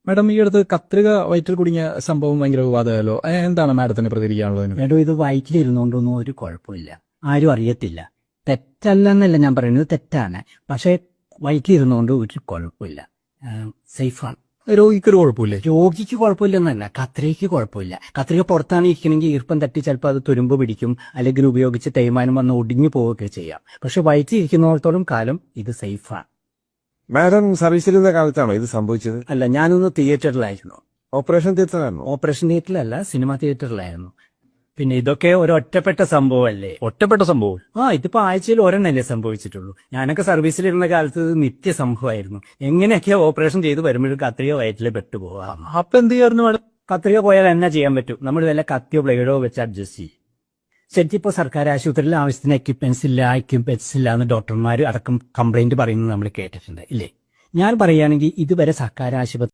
Madam ഈ അടുത്ത് കത്രിക വയറ്റിൽ കുടുങ്ങിയ സംഭവം ഭയങ്കര വിവാദമല്ലോ. എന്താണ് മാഡത്തിന് പ്രതികരിക്കാനുള്ളത്? മേഡം, ഇത് വയറ്റിലിരുന്നുകൊണ്ടൊന്നും ഒരു കുഴപ്പമില്ല, ആരും അറിയത്തില്ല. തെറ്റല്ലെന്നല്ല ഞാൻ പറയുന്നത്, തെറ്റാണ്. പക്ഷേ വയറ്റിലിരുന്നുകൊണ്ട് ഒരു കുഴപ്പമില്ല, സേഫാണ്. രോഗിക്കൊരു കുഴപ്പമില്ലേ? രോഗിക്ക് കുഴപ്പമില്ലെന്നല്ല, കത്രികയ്ക്ക് കുഴപ്പമില്ല. കത്രിക പുറത്താണ് ഇരിക്കണമെങ്കിൽ ഈർപ്പം തട്ടി ചിലപ്പോൾ അത് തുരുമ്പ് പിടിക്കും, അല്ലെങ്കിൽ ഉപയോഗിച്ച് തേയ്മാനം വന്ന് ഒടിഞ്ഞു പോവുകയൊക്കെ ചെയ്യാം. പക്ഷെ വയറ്റിൽ ഇരിക്കുന്നിടത്തോളം കാലം ഇത് സേഫാണ്. മാഡം സർവീസിലിരുന്ന കാലത്താണോ ഇത് സംഭവിച്ചത്? അല്ല, ഞാനൊന്ന് തിയേറ്ററിലായിരുന്നു. ഓപ്പറേഷൻ തിയേറ്ററിലാണോ? ഓപ്പറേഷൻ തിയേറ്ററിലല്ല, സിനിമ തിയേറ്ററിലായിരുന്നു. പിന്നെ ഇതൊക്കെ ഒരൊറ്റപ്പെട്ട സംഭവമല്ലേ. ഒറ്റപ്പെട്ട സംഭവം? ഇതിപ്പോ ആഴ്ചയിൽ ഒരെണ്ണല്ലേ സംഭവിച്ചിട്ടുള്ളൂ. ഞാനൊക്കെ സർവീസിലിരുന്ന കാലത്ത് ഇത് നിത്യ സംഭവമായിരുന്നു. എങ്ങനെയൊക്കെയാ ഓപ്പറേഷൻ ചെയ്ത് വരുമ്പോഴും കത്രിക വയറ്റിൽ പെട്ടുപോകാം. അപ്പൊ എന്ത് ചെയ്യായിരുന്നു മാഡം? കത്രിക പോയാൽ എന്നാ ചെയ്യാൻ പറ്റും? നമ്മൾ വല്ല കത്തിയോ ബ്ലേഡോ വെച്ച് അഡ്ജസ്റ്റ് ചെയ്യും. ശരിക്കും ഇപ്പോൾ സർക്കാർ ആശുപത്രിയിൽ ആവശ്യത്തിന് എക്യുപ്മെന്റ്സ് ഇല്ല എന്ന് ഡോക്ടർമാർ അടക്കം കംപ്ലൈന്റ് പറയുന്നത് നമ്മൾ കേട്ടിട്ടുണ്ട്, ഇല്ലേ? ഞാൻ പറയുകയാണെങ്കിൽ ഇതുവരെ സർക്കാർ ആശുപത്രി